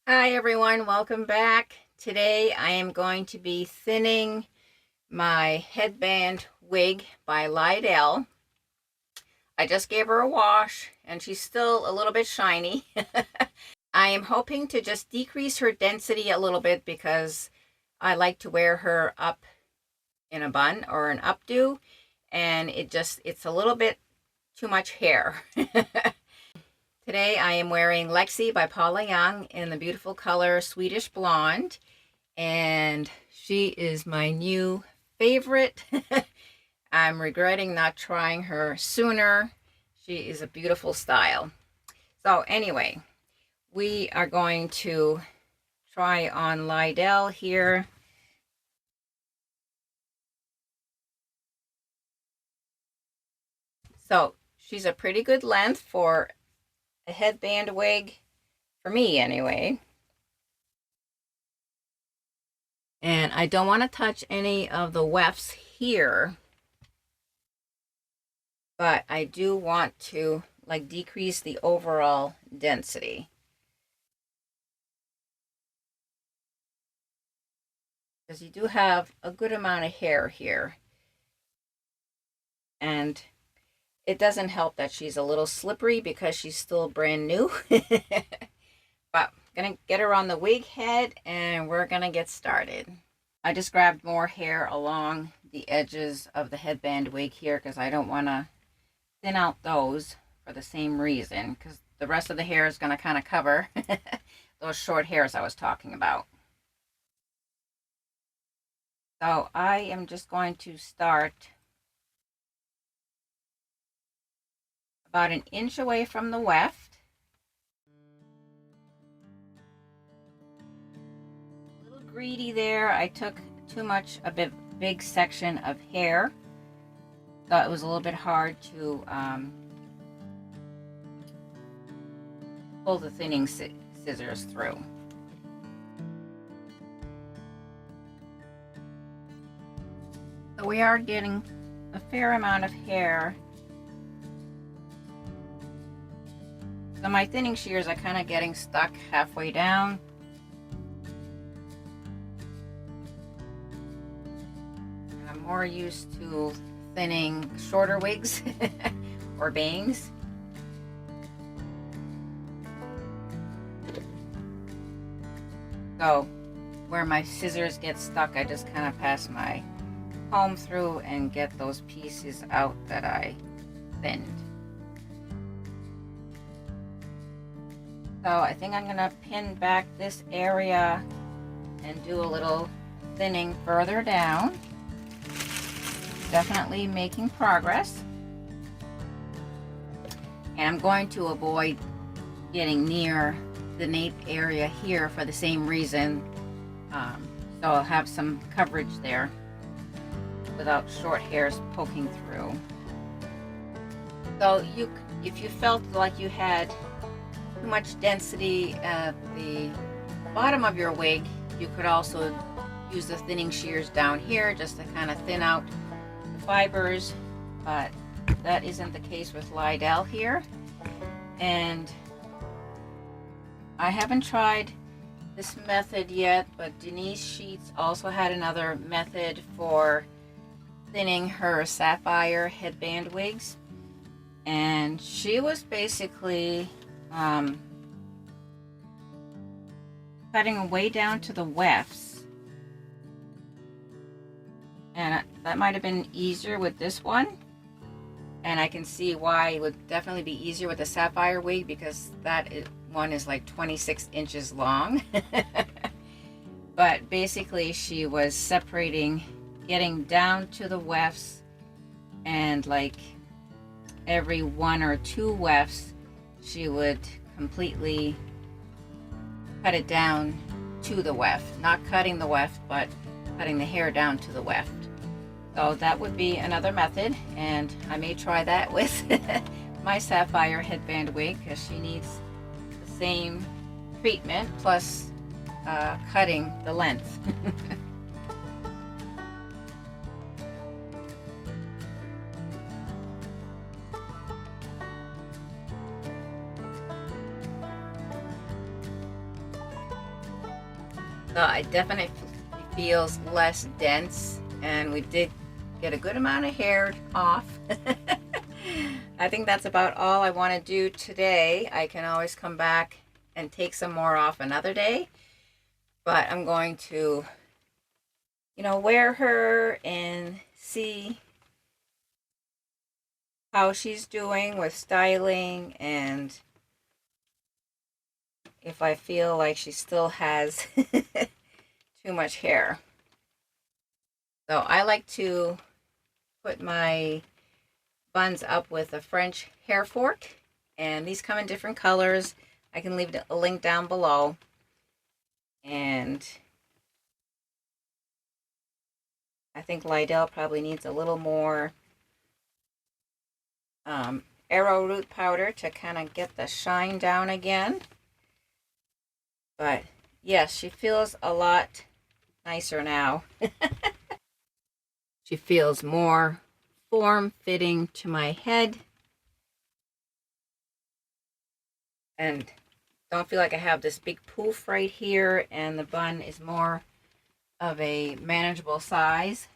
Hi everyone, welcome back. Today I am going to be thinning my headband wig by Lydell. I just gave her a wash and she's still a little bit shiny. I am hoping to just decrease her density a little bit because I like to wear her up in a bun or an updo, and it's a little bit too much hair. Today I am wearing Lexi by Paula Young in the beautiful color Swedish Blonde, and she is my new favorite. I'm regretting not trying her sooner. She is a beautiful style. So anyway, we are going to try on Lydell here. So she's a pretty good length for a headband wig, for me anyway. And I don't want to touch any of the wefts here, but I do want to like decrease the overall density. Because you do have a good amount of hair here. And it doesn't help that she's a little slippery because she's still brand new. But I'm gonna get her on the wig head and we're gonna get started. I just grabbed more hair along the edges of the headband wig here because I don't want to thin out those for the same reason, because the rest of the hair is going to kind of cover those short hairs I was talking about. So I am just going to start about an inch away from the weft. A little greedy there. I took too much, a big section of hair. So it was a little bit hard to pull the thinning scissors through. So we are getting a fair amount of hair. So my thinning shears are kind of getting stuck halfway down. And I'm more used to thinning shorter wigs or bangs. So where my scissors get stuck, I just kind of pass my comb through and get those pieces out that I thinned. So I think I'm gonna pin back this area and do a little thinning further down. Definitely making progress. And I'm going to avoid getting near the nape area here for the same reason. So I'll have some coverage there without short hairs poking through. So if you felt like you had too much density at the bottom of your wig, you could also use the thinning shears down here just to kind of thin out the fibers, but that isn't the case with Lydell here. And I haven't tried this method yet, but Denise Sheets also had another method for thinning her sapphire headband wigs, and she was basically cutting way down to the wefts, and that might have been easier with this one, and I can see why it would definitely be easier with the sapphire wig because one is like 26 inches long. But basically she was separating, getting down to the wefts, and like every 1 or 2 wefts she would completely cut it down to the weft, not cutting the weft but cutting the hair down to the weft. So that would be another method, and I may try that with my sapphire headband wig because she needs the same treatment plus cutting the length. So it definitely feels less dense, and we did get a good amount of hair off. I think that's about all I want to do today. I can always come back and take some more off another day, but I'm going to, wear her and see how she's doing with styling, and if I feel like she still has too much hair. So I like to put my buns up with a French hair fork, and these come in different colors. I can leave a link down below. And I think Lydell probably needs a little more arrowroot powder to kind of get the shine down again. But yes, she feels a lot nicer now. She feels more form-fitting to my head. And don't feel like I have this big poof right here, and the bun is more of a manageable size.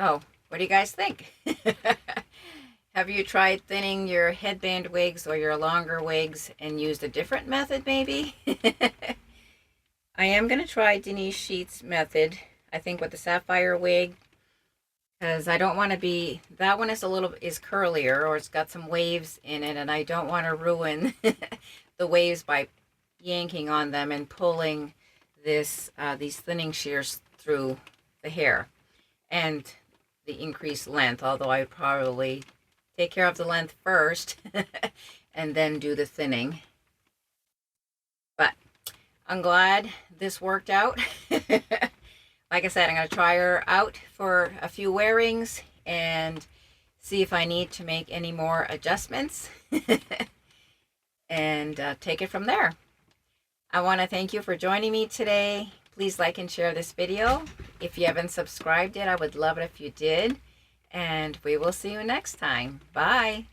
So, what do you guys think? Have you tried thinning your headband wigs or your longer wigs and used a different method maybe? I am going to try Denise Sheets' method, I think, with the sapphire wig, because I don't want to be, that one is is curlier, or it's got some waves in it, and I don't want to ruin the waves by yanking on them and pulling these thinning shears through the hair and the increased length, although I would probably take care of the length first and then do the thinning. But I'm glad this worked out. Like I said, I'm going to try her out for a few wearings and see if I need to make any more adjustments and take it from there. I want to thank you for joining me today. Please like and share this video. If you haven't subscribed yet, I would love it if you did. And we will see you next time. Bye.